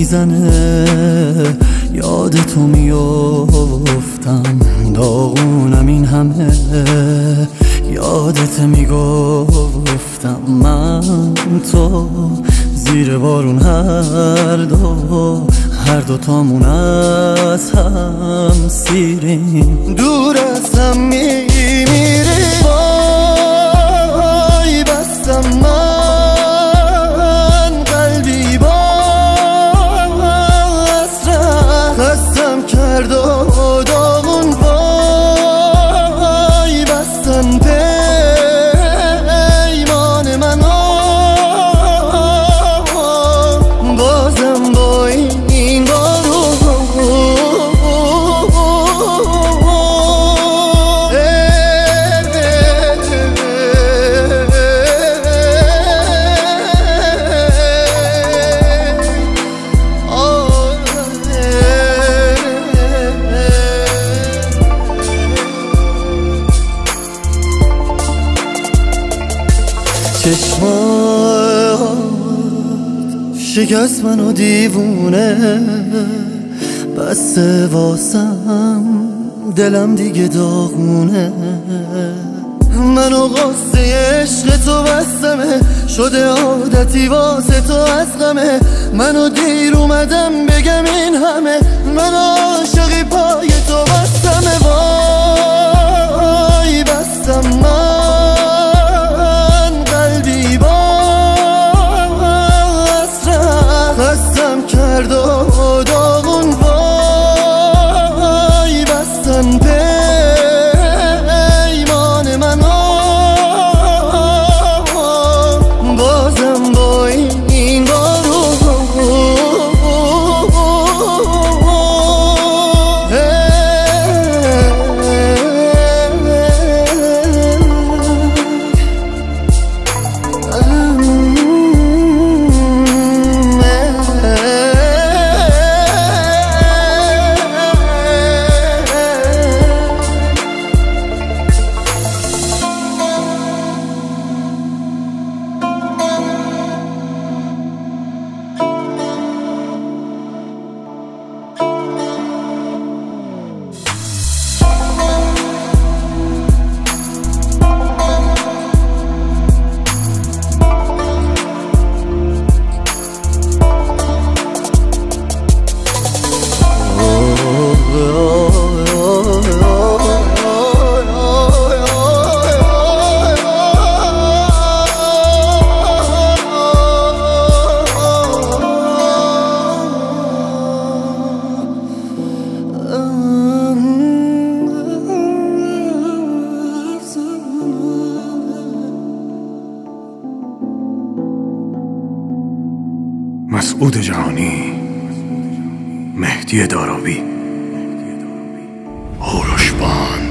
میزنه، یاد تو میافتم، داغونم این همه، یادت میگفتم من تو زیر بارون هر دو تامون از هم سیریم، دور از هم میمیریم. وای بستم من قلبی با حسرت، خستم کرد و داغون، وای بستن پیمان من، بازم با این بارون چشمات شکست منو دیوونه، بسته واسم دلم دیگه داغونه، منو قصه عشق تو بستمه، شده عادتی واسه تو از غمه، منو دیر اومدم بگم این همه، منو عاشقی پای تو بستمه. وای بستم من قلبی با حسرت، خستم کرد و داغون، وای بستن پیمان من، بازم با این بارون مسعود جهانی، مهدی دارابی، هوروشبان.